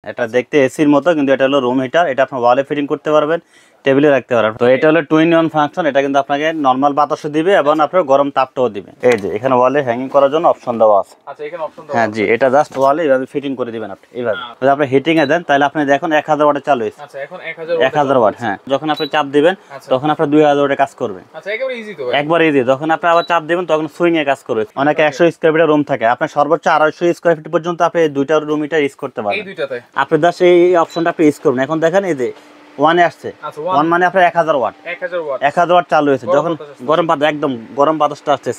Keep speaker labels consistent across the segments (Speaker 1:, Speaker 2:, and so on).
Speaker 1: এটা দেখতে এসির মতো, কিন্তু এটা হলো রুম হিটার। এটা আপনি ওয়ালে ফিটিং করতে পারবেন, টেবিলে রাখতে পারবেন। তো এটা হলো 2 in 1 ফাংশন। এটা কিন্তু আপনাকে নরমাল বাতাসও দিবে এবং আপনার গরম তাপটাও দিবে। এই যে এখানে ওয়ালে হ্যাঙ্গিং করার জন্য অপশন দেওয়া আছে।
Speaker 2: আচ্ছা, এখানে অপশন দেওয়া
Speaker 1: হ্যাঁ
Speaker 2: আছে।
Speaker 1: জি, এটা জাস্ট ওয়ালে এইভাবে ফিটিং করে দিবেন আপনি এইভাবে। যদি আপনি হিটিং এ দেন তাহলে আপনি দেখুন 1000 ওয়াটে চালু হয়েছে।
Speaker 2: আচ্ছা, এখন 1000
Speaker 1: ওয়াট। হ্যাঁ, যখন আপনি চাপ দিবেন তখন আপনার 2000 ওয়াটে কাজ করবে।
Speaker 2: আচ্ছা, একেবারে ইজি তো।
Speaker 1: একবার ইজি। যখন আপনি আবার চাপ দিবেন তখন সুইং এ কাজ করবে। অনেকে 100 স্কয়ার ফিটের রুম থাকে, আপনার সর্বোচ্চ 250 স্কয়ার ফিট পর্যন্ত আপনি দুইটা রুম হিটার ইউজ করতে পারবেন।
Speaker 2: এই দুইটাতে
Speaker 1: আপনি জাস্ট এই অপশনটা আপনি ইউজ করবেন। এখন দেখেন এই যে 1 এ আসছে।
Speaker 2: আচ্ছা,
Speaker 1: 1 মানে আপনার 1000 ওয়াট। 1000 ওয়াট চালু হয়েছে। যখন গরম বাতাস, একদম গরম বাতাসটা আসছে।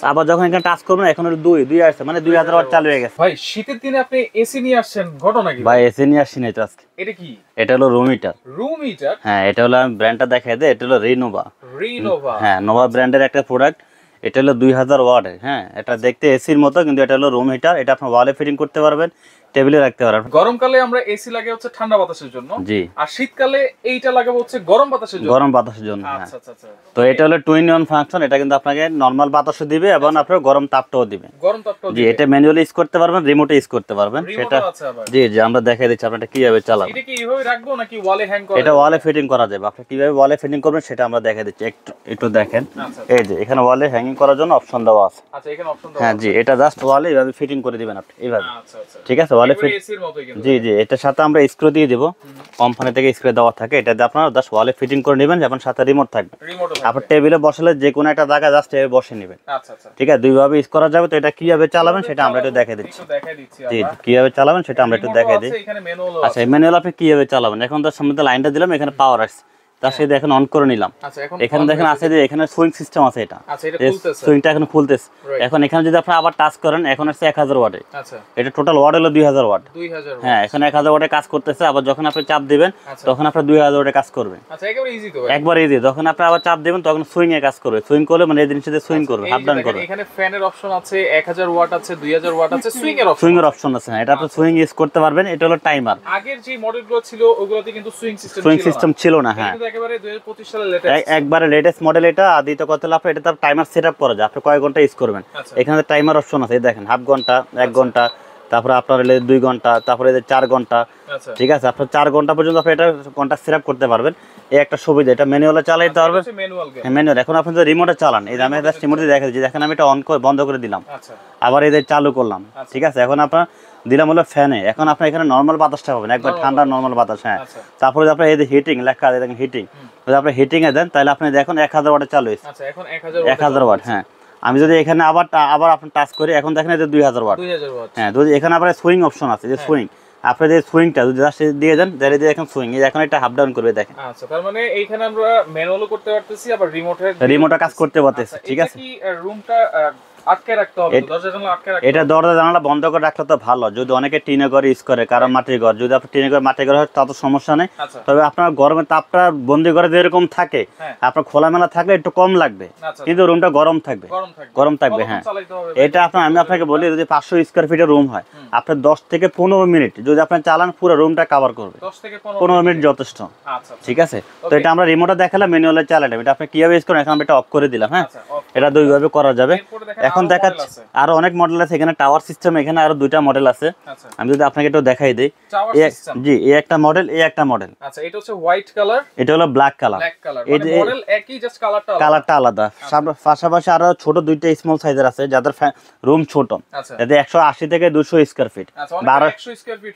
Speaker 1: আবার যখন এখানে টাচ করবেন এখন হলো 2 আসছে, মানে 2000 ওয়াট চালু হয়ে গেছে।
Speaker 2: ভাই, শীতের দিনে আপনি এসি নিয়ে আসছেন, ঘটনা কি?
Speaker 1: ভাই এসি নিয়ে আসছি না এটা আজকে।
Speaker 2: এটা কি?
Speaker 1: এটা হলো রুম হিটার।
Speaker 2: Room heater?
Speaker 1: হ্যাঁ, এটা হলো আমি ব্র্যান্ডটা দেখাই দেই। এটা হলো রিনোভা।
Speaker 2: রিনোভা?
Speaker 1: হ্যাঁ, নোভা ব্র্যান্ডের একটা প্রোডাক্ট। এটা হলো 2000 ওয়াটের। হ্যাঁ, এটা দেখতে এসির মতো, কিন্তু এটা হলো রুম হিটার। এটা আপনি ওয়ালে ফিটিং করতে পারবেন, টেবিলে রাখতে পারবেন।
Speaker 2: গরমকালে আমরা এসি লাগে হচ্ছে ঠান্ডা বাতাসের জন্য,
Speaker 1: জি।
Speaker 2: আর শীতকালে এইটা লাগাবো হচ্ছে গরম বাতাসের জন্য।
Speaker 1: গরম বাতাসের জন্য। হ্যাঁ।
Speaker 2: আচ্ছা আচ্ছা আচ্ছা।
Speaker 1: তো এটা হলো 2 in 1 ফাংশন। এটা কিন্তু আপনাকে নরমাল বাতাসও দিবে এবং আপনার গরম তাপটাও দিবে।
Speaker 2: গরম তাপটাও
Speaker 1: জি,
Speaker 2: দিবে।
Speaker 1: এটা ম্যানুয়ালি ইউজ করতে পারবেন, রিমোটে ইউজ করতে পারবেন। সেটা জি জি আমরা দেখাই দিচ্ছি আপনারা কিভাবে চালাবেন।
Speaker 2: এটা কি এইভাবে রাখবো নাকি ওয়ালে হ্যাং করা?
Speaker 1: এটা ওয়ালে ফিটিং করা যাবে। আপনি কিভাবে ওয়ালে ফিটিং করবেন সেটা আমরা দেখাই দিচ্ছি। একটু দেখেন। এই যে এখানে ওয়ালে হ্যাঙ্গিং করার জন্য অপশন দেওয়া আছে।
Speaker 2: আচ্ছা, এখানে অপশন দেওয়া
Speaker 1: হ্যাঁ
Speaker 2: আছে।
Speaker 1: জি, এটা জাস্ট ওয়ালে এইভাবে ফিটিং করে দিবেন আপনি এইভাবে।
Speaker 2: আচ্ছা আচ্ছা,
Speaker 1: ঠিক আছে, ওয়ালে ফিট
Speaker 2: এসির মতোই কিন্তু।
Speaker 1: জি জি, এটার সাথে আমরা স্ক্রু দিয়ে দেব। কোম্পানি থেকে স্ক্রু দেওয়া থাকে। এটা দিয়ে আপনারা জাস্ট ওয়ালে ফিটিং করে নেবেন, এবং সাথে রিমোট থাকবে। আপনি টেবিলে বসালে যে কোনো একটা জায়গায় জাস্ট বসে নেবেন।
Speaker 2: আচ্ছা আচ্ছা,
Speaker 1: ঠিক আছে, দুইভাবে ইউজ করা যাবে। তো এটা কিভাবে চালাবেন সেটা আমরা একটু দেখাই দিচ্ছি। জি, কিভাবে চালাবেন সেটা আমরা একটু দেখাই দিই।
Speaker 2: এখানে ম্যানুয়াল আছে।
Speaker 1: আচ্ছা, ম্যানুয়াল আপনি কিভাবে চালাবেন। এখন তার সামনে লাইনটা দিলাম, এখানে পাওয়ার আসছে, তার সাথে এখন অন করে নিলাম।
Speaker 2: আচ্ছা,
Speaker 1: এখানে দেখেন আছে যে এখানে সুইং সিস্টেম আছে। এটা
Speaker 2: আচ্ছা, এটা খুলতেছে।
Speaker 1: সুইংটা এখন খুলতেছে। এখন এখানে যদি আপনি আবার টাচ করেন এখন আসছে 1000 ওয়াটে।
Speaker 2: আচ্ছা,
Speaker 1: এটা টোটাল ওয়াট হলো 2000 ওয়াট।
Speaker 2: 2000 ওয়াট।
Speaker 1: হ্যাঁ, এখানে 1000 ওয়াটে কাজ করতেছে। আবার যখন আপনি চাপ দিবেন তখন আপনার 2000 ওয়াটে কাজ করবে।
Speaker 2: আচ্ছা, একেবারে ইজি তো।
Speaker 1: একবার ইজি। যখন আপনি আবার চাপ দিবেন তখন সুইং এ কাজ করবে। সুইং করলে মানে এই জিনিসটাতে সুইং করবে, আপ ডাউন করবে।
Speaker 2: এখানে ফ্যানের অপশন আছে, 1000 ওয়াট আছে, 2000 ওয়াট আছে, সুইং এর অপশন।
Speaker 1: সুইং এর অপশন আছে। এটা আপনি সুইং ইউজ করতে পারবেন। এটা হলো টাইমার।
Speaker 2: আগের যে মডেলগুলো ছিল ওগুলোতে কিন্তু সুইং
Speaker 1: সিস্টেম ছিল না। হ্যাঁ,
Speaker 2: কিন্তু একেবারে 2025 সালের লেটেস্ট,
Speaker 1: একবারে লেটেস্ট মডেল এটা। আদিত কথা হলো আপনি এটা তার টাইমার সেটআপ করা যায়, আপনি কয় ঘন্টা ইউজ করবেন। এখানে টাইমার অপশন আছে। এই দেখেন, হাফ ঘন্টা, 1 ঘন্টা, তারপরে আপনার 2 ঘন্টা, তারপরে 4 ঘন্টা। ঠিক আছে, আপনার 4 ঘন্টা পর্যন্ত আপনি এটা ঘন্টা সেটআপ করতে পারবেন। এই একটা সুবিধা। এটা ম্যানুয়ালে চালাতে পারবেন। ম্যানুয়াল। এখন আপনি যদি রিমোটে চালান, এই আমি জাস্ট রিমোটে দেখাই দিচ্ছি। দেখেন আমি এটা অন করে বন্ধ করে দিলাম, আবার এই যে চালু করলাম। ঠিক আছে, এখন আপনার দিলাম হলো ফ্যানে। এখন আপনি এখানে নরমাল বাতাসটা পাবেন, একবার ঠান্ডা নরমাল বাতাস। হ্যাঁ, তারপরে আপনি এই যে হিটিং লেখা আছে, দেখেন হিটিং। যদি আপনি হিটিং এ দেন তাহলে আপনি দেখুন 1000 ওয়াটে চালু হয়েছে।
Speaker 2: আচ্ছা, এখন
Speaker 1: 1000 ওয়াট। হ্যাঁ, আমি যদি এখানে আবার আপনি টাচ করি এখন দেখেন এই যে 2000 ওয়াট। হ্যাঁ, যদি এখানে আবার সুইং অপশন আছে, যে সুইং আপনি যে সুইংটা যদি জাস্ট দিয়ে দেন, দিয়ে এখন সুইং এই এখন এটা হাফ ডাউন করবে। দেখেন।
Speaker 2: আচ্ছা, তার মানে এইখানে আমরা ম্যানুয়ালও করতে পারতেছি, আবার
Speaker 1: রিমোটে কাজ করতে পারতেছি। ঠিক আছে,
Speaker 2: কি রুমটা আটকে রাখতে হবে, দরজা জানালা আটকে রাখতে হবে?
Speaker 1: এটা দরজা জানালা বন্ধ করে রাখলে তো ভালো। যদি অনেকে টিনে ঘর ইউজ করে, কারণ মাটির ঘর, যদি আপনি টিনে ঘর মাটির ঘর হয় তা তো সমস্যা নেই। তবে আপনার গরমের তাপটা বন্দি ঘরে যেরকম থাকে, আপনার খোলামেলা থাকলে একটু কম লাগবে, কিন্তু রুমটা গরম থাকবে। হ্যাঁ, এটা আমি আপনাকে বলি, যদি 500 স্কয়ার ফিটের রুম হয়, আপনার 10 থেকে 15 মিনিট যদি আপনি চালান পুরো রুমটা কভার করবে।
Speaker 2: 10 থেকে
Speaker 1: 15 মিনিট যথেষ্ট। ঠিক আছে, তো এটা আমরা রিমোটে দেখালাম, ম্যানুয়ালে চালালাম। এটা আপনি কিভাবে ইউজ করেন এখন আমি এটা অফ করে দিলাম। হ্যাঁ, এটা দুইভাবে করা যাবে। এখন দেখাচ্ছি আরো অনেক মডেল আছে। এখানে টাওয়ার সিস্টেম, এখানে আরো 2টা মডেল আছে। আমি যদি আপনাকে একটু দেখাই দেই। জি, এই একটা মডেল, এই একটা মডেল।
Speaker 2: আচ্ছা, এটা হচ্ছে হোয়াইট কালার,
Speaker 1: এটা হলো ব্ল্যাক কালার।
Speaker 2: এই যে মডেল একই, জাস্ট
Speaker 1: কালারটা আলাদা। পাশাপাশি আরো ছোট 2টা স্মল সাইজের আছে যাদের রুম ছোট, যাতে 180 থেকে 200 স্কয়ার ফিট,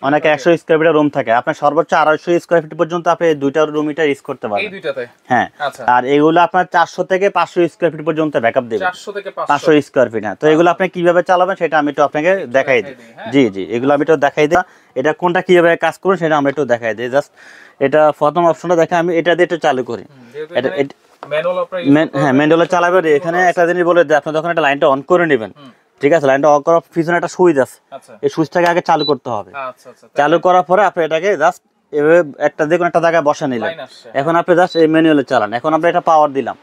Speaker 1: অনেকে 100 স্কয়ার ফিটের রুম থাকে। আপনার সর্বোচ্চ 250 স্কয়ার ফিট পর্যন্ত আপনি 2টা রুম হিটার ইউজ করতে পারবেন এই দুইটাতে। হ্যাঁ, আর এগুলো আপনার 400 থেকে 500 স্কয়ার ফিট পর্যন্ত ব্যাকআপ দেবে। 400 থেকে 500 স্কয়ার ফিট। হ্যাঁ, তো এগুলো আপনি কিভাবে চালাবেন সেটা আমি একটু আপনাকে দেখাই দিই। জি জি, এগুলো আমি একটু দেখাই দিই। এটা কোনটা কিভাবে কাজ করবে সেটা আমরা একটু দেখাই দিই। জাস্ট এটা প্রথম অপশনটা দেখে আমি এটা দিয়ে একটু চালু করি। এটা হ্যাঁ, ম্যানুয়ালে চালাবেন। এখানে একটা জিনিস বলে যে আপনি যখন একটা লাইনটা অন করে নেবেন, ঠিক আছে, লাইনটা অন করার পিছনে একটা সুইচ আছে। এই সুইচটাকে আগে চালু করতে হবে। চালু করার পরে আপনি এটাকে জাস্ট এভাবে একটা যে কোনো একটা জায়গায় বসা নিলেন। এখন আপনি জাস্ট এই ম্যানুয়ালে চালান। এখন আমরা এটা পাওয়ার দিলাম।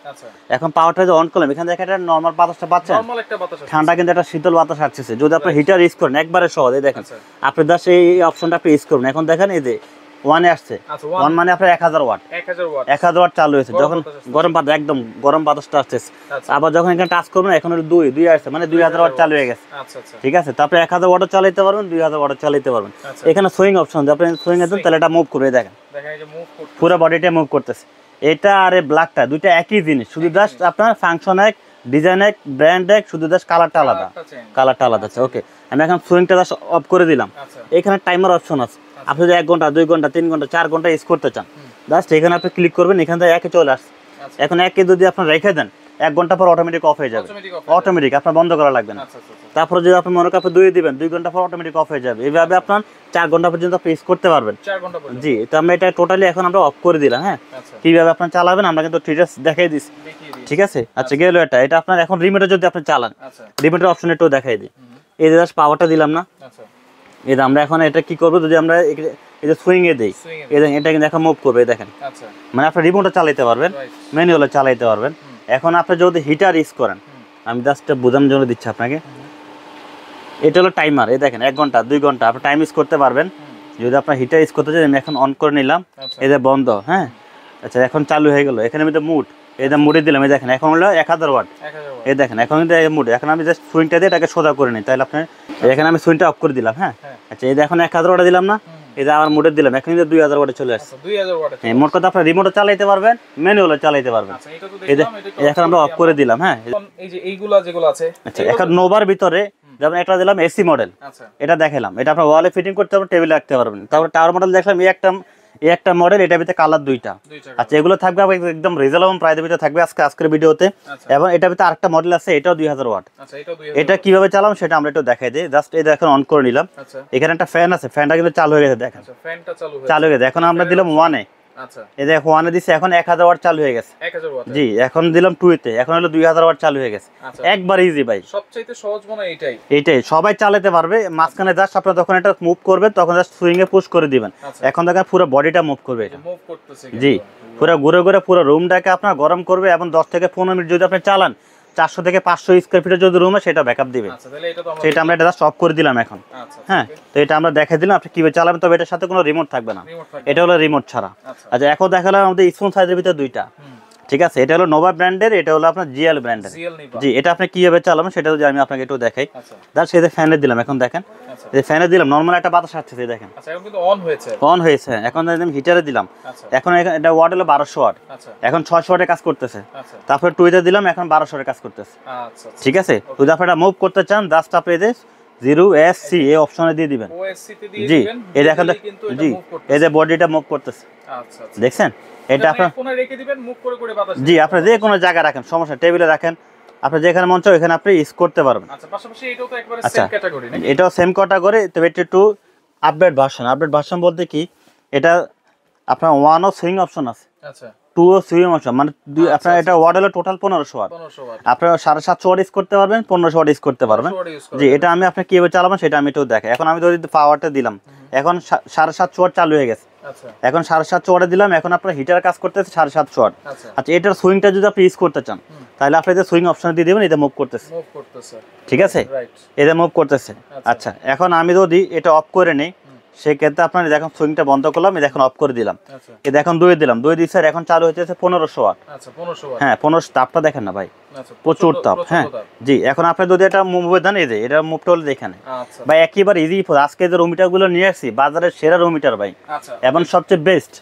Speaker 1: এখন পাওয়ারটা যে অন করলাম, এখানে দেখেন একটা নরমাল বাতাসটা পাচ্ছেন, ঠান্ডা কিন্তু একটা শীতল বাতাস আসছে। যদি আপনি হিটার ইউজ করেন একবারে সহজ, এই দেখেন আপনি জাস্ট এই অপশনটা আপনি ইউজ করবেন। এখন দেখেন এই যে ওয়ানে আসছে।
Speaker 2: আচ্ছা
Speaker 1: ওয়ান মানে আপনার 1000 ওয়াট, 1000 ওয়াট চালু হয়েছে যখন গরম বাতাস, একদম গরম বাতাসটা আসতেছে। আবার যখন এখানে টাচ করবেন এখন হলো 2 আসছে, মানে 2000 ওয়াট চালু হয়ে গেছে। ঠিক আছে, তারপরে 1000 ওয়াটও চালাতে পারবেন, 2000 ওয়াটও চালাতে পারবেন। এখানে সুইং অপশন, আপনি সুইং এ দেন তাহলে এটা মুভ করবে, দেখেন পুরো বডিটা মুভ করতেছে। এটা আর এই ব্ল্যাকটা দুইটা একই জিনিস, শুধু জাস্ট আপনার ফাংশন এক, ডিজাইন এক, ব্র্যান্ড এক, শুধু জাস্ট কালারটা আলাদা, কালারটা আলাদা আছে। ওকে, আমি এখন সুইংটা জাস্ট অফ করে দিলাম। এখানে টাইমার অপশন আছে, আপনি যদি 1 ঘন্টা 2 ঘন্টা 3 ঘন্টা 4 ঘন্টা ইউজ করতে চান, জাস্ট এখানে আপনি ক্লিক করবেন, এখান থেকে একে চলে আসছে। এখন একে যদি আপনি রেখে দেন 1 ঘন্টা পর অটোমেটিক অফ হয়ে যাবে, অটোমেটিক আপনার বন্ধ করা লাগবে না। তারপরে যদি আপনি মনে করেন 2 দিবেন, 2 ঘন্টা পর অটোমেটিক অফ হয়ে যাবে। এইভাবে আপনার 4 ঘন্টা পর্যন্ত আপনি ইউজ করতে পারবেন। জি, তো আমরা এটা টোটালি এখন আমরা অফ করে দিলাম। হ্যাঁ, কিভাবে আপনার চালাবেন আমরা কিন্তু ডিটেইলস দেখাই দিছি, ঠিক আছে। আচ্ছা, গেল এটা আপনার এখন রিমোটে যদি আপনি চালান, রিমোটের অপশন একটু দেখাই দিই। এই যে জাস্ট পাওয়ারটা দিলাম না, এই যে আমরা এখন এটা কি করব, যদি আমরা এই যে সুইং এ দেই, এটা কিন্তু এখন মুভ করবে, দেখেন। মানে আপনি রিমোটে চালাতে পারবেন, ম্যানুয়ালে চালাতে পারবেন। এখন আপনি যদি হিটার ইউজ করেন, আমি জাস্ট বোঝানোর জন্য দিচ্ছি আপনাকে, এটা হলো টাইমার। এই দেখেন 1 ঘন্টা 2 ঘন্টা আপনি টাইম ইউজ করতে পারবেন। যদি আপনার হিটার ইউজ করতে চাই, আমি এখন অন করে নিলাম, এই যে বন্ধ। হ্যাঁ, আচ্ছা এখন চালু হয়ে গেল। এখানে আমি তো মুড, এই যে মুডে দিলাম, এই দেখেন এখন হলো 1000 ওয়াট। এই দেখেন এখন কিন্তু মুড, এখন আমি জাস্ট সুইংটা দিয়ে এটাকে সোজা করে নিই, তাহলে আপনি এখানে আমি সুইংটা অফ করে দিলাম। হ্যাঁ, আচ্ছা এই যে এখন 1000 ওয়াট দিলাম না, এই যে আমার মুডে দিলাম, এখন কিন্তু 2000 ওয়াটে চলে আসছে। 2000 ওয়াটে, হ্যাঁ, মোট কথা আপনি রিমোটে চালাতে পারবেন, ম্যানুয়ালে চালাতে পারবেন। এই যে এখন আমরা অফ করে দিলাম। হ্যাঁ,
Speaker 2: এই যে এইগুলা যেগুলো আছে,
Speaker 1: আচ্ছা এখন নোভার ভিতরে যেমন একটা দিলাম এসি মডেল, এটা দেখালাম, এটা আপনার ওয়ালে ফিটিং করতে পারবেন, টেবিলে রাখতে পারবেন। তারপর টাওয়ার মডেল দেখলাম, এই একটা মডেল, এটার ভিতরে কালার দুইটা। আচ্ছা, এগুলো থাকবে একদম রিজনেবল প্রাইসের ভিতরে থাকবে আজকের ভিডিওতে। এবং এটার ভিতরে আরেকটা মডেল আছে, এটাও 2000 ওয়াট। এটা কিভাবে চালাম সেটা আমরা একটু দেখাই দিই। জাস্ট এটা এখন অন করে নিলাম, এখানে একটা ফ্যান আছে, ফ্যানটা কিন্তু চালু হয়ে গেছে, দেখেন ফ্যানটা চালু হয়ে গেছে। এখন আমরা দিলাম 1 এ, আচ্ছা এই দেখো 1 এ দিছি, এখন 1000 ওয়াট চালু হয়ে গেছে, 1000 ওয়াট। জি, এখন দিলাম 2 তে, এখন হলো 2000 ওয়াট চালু হয়ে গেছে। একবার ইজি ভাই,
Speaker 2: সবচেয়ে সহজ মনে হয়
Speaker 1: এইটাই সবাই চালাতে পারবে। মাঝখানে জাস্ট আপনি যখন এটা মুভ করবেন তখন জাস্ট সুইং এ পুশ করে দিবেন, এখন দেখেন পুরো বডিটা মুভ করবে, এটা মুভ করতেছে। জি, পুরো ঘুরে ঘুরে পুরো রুমটাকে আপনার গরম করবে। এবং 10 থেকে 15 মিনিট যদি আপনি চালান, 400 থেকে 500 স্কয়ার ফিটের যদি রুমে, সেটা ব্যাকআপ দিবে। সেটা আমরা এটা জাস্ট অফ করে দিলাম এখন। হ্যাঁ, তো এটা আমরা দেখাই দিলাম আপনি কিভাবে চালাবেন, তবে এটার সাথে কোনো রিমোট থাকবে না, এটা হলো রিমোট ছাড়া। আচ্ছা, এখন দেখালাম আমাদের স্মল সাইজের ভিতরে দুইটা, ঠিক আছে। এটা হলো নোভা ব্র্যান্ডের, এটা হলো আপনার জিএল ব্র্যান্ডের। জি, এটা আপনি কিভাবে চালাবেন সেটা যদি আমি আপনাকে একটু দেখাই। জাস্ট এই যে ফ্যানে দিলাম, এখন দেখেন এই ফ্যানে দিলাম, নরমাল একটা বাতাস আসছে, দেখেন। আচ্ছা, এখন কিন্তু অন হয়েছে। এখন আমি হিটারে দিলাম, এখন এটা ওয়াট হলো 1200 ওয়াট, এখন 600 ওয়াটে কাজ করতেছে। তারপর টুইতে দিলাম, এখন 1200 ওয়াটে কাজ করতেছে। আচ্ছা, ঠিক আছে। যদি আপনি এটা মুভ করতে চান, জাস্ট আপনি এই যে 0SC এই অপশনে দিয়ে দিবেন। জি, এই দেখেন, জি এই যে বডিটা মুভ করতেছে। আচ্ছা, দেখছেন, এটা আপনি কোণে রেখে দিবেন, মুভ করে করে বাতাস। জি, আপনি যে কোনো জায়গায় রাখেন, সমস্যা, টেবিলে রাখেন, আপনি যেখানে মন চায় ওখানে আপনি ইউজ করতে পারবেন। আচ্ছা, পাশাপাশি এটাও তো একবারে সেম ক্যাটাগরি নাকি? এটাও সেম ক্যাটাগরি, তবে এটা একটু আপডেট ভার্সন বলতে কি, এটা আপনার 1 ও সুইং অপশন আছে, আচ্ছা 2 ও সুইং অপশন, মানে আপনার এটা ওয়াট হলো টোটাল 1500 ওয়াট। আপনারা 750 ওয়াট ইউজ করতে পারবেন, 1500 ওয়াট ইউজ করতে পারবেন। জি, এটা আমি আপনি কিভাবে চালাবেন সেটা আমি একটু দেখাই। এখন আমি যদি পাওয়ারটা দিলাম, এখন 750 ওয়াট চালু হয়ে গেছে। আচ্ছা, এখন 750 ওয়াটে দিলাম, এখন আপনার হিটার কাজ করতেছে 750 ওয়াট। আচ্ছা, এটার সুইংটা যদি আপনি ইউজ করতে চান, তাহলে আপনি যে সুইং অপশন দিয়ে দিবেন, এটা মুভ করতেছে, ঠিক আছে, এটা মুভ করতেছে। আচ্ছা, এখন আমি যদি এটা অফ করে নেই, সেক্ষেত্রে আপনার দেখুন সুইংটা বন্ধ করলাম, এই দেখুন অফ করে দিলাম, এই দেখুন 2 দিলাম, 2 দিই স্যার, এখন চালু হচ্ছে 1500 ওয়াট। আচ্ছা, 1500 ওয়াট, হ্যাঁ 1500, তাপটা দেখেন না ভাই, প্রচুর তাপ। হ্যাঁ, জি, এখন আপনি যদি এটা মুভ দেন, এই যে এটা মুভটা হলো এখানে ভাই, একেবারে ইজি। আজকে যে রুমিটার গুলো নিয়ে আসছি, বাজারের সেরা রুমিটার ভাই, এবং সবচেয়ে বেস্ট।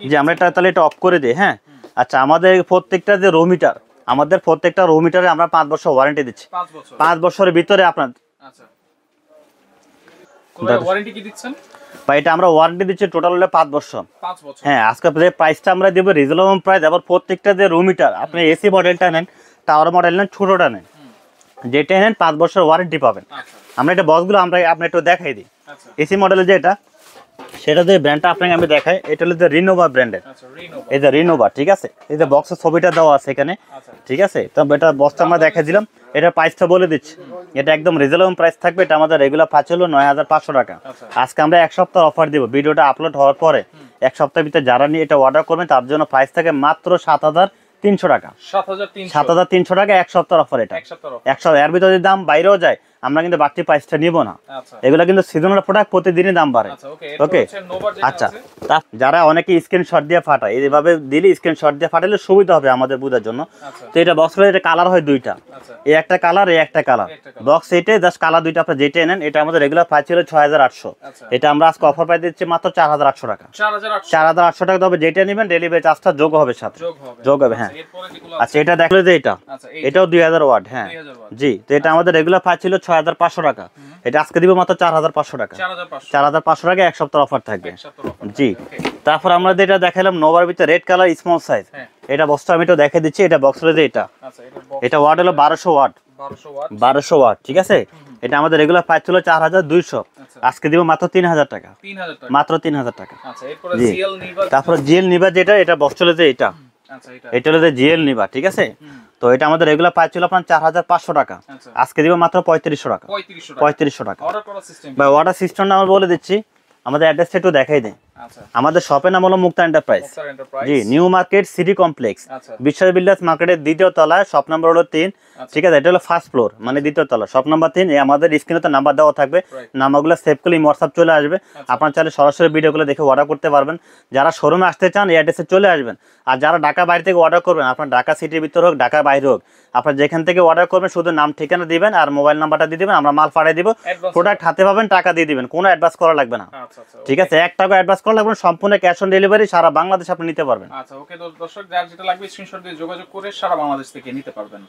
Speaker 1: জি, আমরা এটা তাহলে এটা অফ করে দিই। হ্যাঁ, আচ্ছা, আমাদের প্রত্যেকটা যে রুমিটার, আমাদের প্রত্যেকটা রুমিটারে আমরা 5 বছর ওয়ারেন্টি দিচ্ছি, 5 বছরের ভিতরে আপনার। আচ্ছা, ওয়ারেন্টি কি দিচ্ছেন ভাই? এটা আমরা ওয়ারেন্টি দিচ্ছি টোটাল হলো 5 বছর। হ্যাঁ, আজকে যে প্রাইসটা আমরা দেব রিজনেবল প্রাইস। আবার প্রত্যেকটা যে রুম হিটার, আপনি এসি মডেলটা নেন, টাওয়ার মডেল নেন, ছোটটা নেন, যেটা নেন 5 বছর ওয়ারেন্টি পাবেন। আমরা এটা বক্সগুলো আমরা আপনি একটু দেখাই দিই। এসি মডেলের যেটা, সেটা যে ব্র্যান্ডটা আপনাকে আমি দেখাই, এটা হলো যে রিনোভা ব্র্যান্ডের। এই যে রিনোভা, ঠিক আছে, এই যে বক্সের ছবিটা দেওয়া আছে এখানে, ঠিক আছে। তো এটা বক্সটা আমরা দেখাই দিলাম, এটা প্রাইসটা বলে দিচ্ছি, এটা একদম রিজনেবল প্রাইস থাকবে। এটা আমাদের রেগুলার প্রাইস হলো 9500 টাকা। আজকে আমরা 1 সপ্তাহ অফার দিব, ভিডিওটা আপলোড হওয়ার পরে 1 সপ্তাহের ভিতরে যারা নিয়ে এটা অর্ডার করবেন, তার জন্য প্রাইস থাকে মাত্র 7300 টাকা। 7300 টাকা 1 সপ্তাহ অফার। এটা 1 সপ্তাহ, এর ভিতরে যদি দাম বাইরেও যায়, আমরা কিন্তু বাড়তি প্রাইসটা নিব না।
Speaker 2: আচ্ছা
Speaker 1: এগুলো কিন্তু সিজনাল প্রোডাক্ট, প্রতিদিনই দাম বাড়ে।
Speaker 2: আচ্ছা
Speaker 1: ওকে আচ্ছা, যারা অনেকে স্ক্রিনশট দিয়ে ফাটায়, এইভাবে দিলে স্ক্রিনশট দিয়ে ফাটালে সুবিধা হবে আমাদের বোঝার জন্য। তো এটা বক্সের এটা কালার হয় দুইটা, এই একটা কালার, এই একটা কালার। বক্স এইটাই জাস্ট কালার দুইটা, আপনার যেটা নেন। এটা আমাদের রেগুলার প্রাইস ছিল 6800, এটা আমরা আজকে অফার প্রাইস দিচ্ছি মাত্র 4800 টাকা। 4800 টাকা তবে যেটা নেবেন ডেলিভারি চার্জটা যোগ হবে, সাথে যোগ হবে। হ্যাঁ আচ্ছা, এটা দেখলে যে এটাও 2000 ওয়াট। হ্যাঁ জি, তো এটা আমাদের রেগুলার প্রাইস ছিল 6500 টাকা, এটা আজকে দিব মাত্র 4500 টাকা। 4500 টাকা এক সপ্তাহ অফার থাকবে। জি, তারপর আমরা যেটা দেখালাম নোভার ভিতরে রেড কালার স্মল সাইজ, এটা বক্সটা আমি একটু দেখে দিচ্ছি। এটা বক্সের যে এটা ওয়াট হলো 1200 ওয়াট, 1200 ওয়াট, ঠিক আছে। এটা আমাদের রেগুলার প্রাইস ছিল 4200, আজকে দিব মাত্র 3000 টাকা, মাত্র 3000 টাকা। তারপর জিএল নিবা যেটা, এটা বক্স চলে যে এটা হলো যে জিএল নিবা, ঠিক আছে। তো এটা আমাদের রেগুলার প্রাইস ছিল আপনার 4500 টাকা, আজকে দিব মাত্র 3500 টাকা, 3500 টাকা। বা অর্ডার সিস্টেমটা আমরা বলে দিচ্ছি, আমাদের অ্যাড্রেসটা একটু দেখাই দেন। আমাদের শপের নাম হলো মুক্তা এন্টারপ্রাইজ, জি, নিউ মার্কেট সিটি কমপ্লেক্স, বিশ্বাস বিল্ডার্স মার্কেটের দ্বিতীয় তলায়, শপ নাম্বার হলো 3, ঠিক আছে। এটা হলো ফার্স্ট ফ্লোর, মানে দ্বিতীয় তলা, শপ নাম্বার 3। আমাদের স্ক্রিনে তো নাম্বার দেওয়া থাকবে, নাম্বারগুলো সেভ করলে হোয়াটসঅ্যাপ চলে আসবে, আপনার চাইলে সরাসরি ভিডিওগুলো দেখে অর্ডার করতে পারবেন। যারা শোরুমে আসতে চান এই অ্যাড্রেসে চলে আসবেন। আর যারা ঢাকা বাইরে থেকে অর্ডার করবেন, আপনার ঢাকা সিটির ভিতর হোক ঢাকার বাইরে হোক, আপনার যেখান থেকে অর্ডার করবেন শুধু নাম ঠিকানা দিবেন আর মোবাইল নাম্বারটা দিয়ে দিবেন, আমরা মাল পাঠিয়ে দিব, প্রোডাক্ট হাতে পাবেন, টাকা দিয়ে দিবেন, কোনো অ্যাডভান্স করা লাগবে না, ঠিক আছে। 1 টাকা অ্যাডভান্স করা লাগবে না, সম্পূর্ণ ক্যাশ অন ডেলিভারি, সারা বাংলাদেশ আপনি নিতে পারবেন।
Speaker 2: আচ্ছা ওকে দর্শক, যার যেটা লাগবে স্ক্রিনশট দিয়ে যোগাযোগ করে সারা বাংলাদেশ থেকে নিতে পারবেন।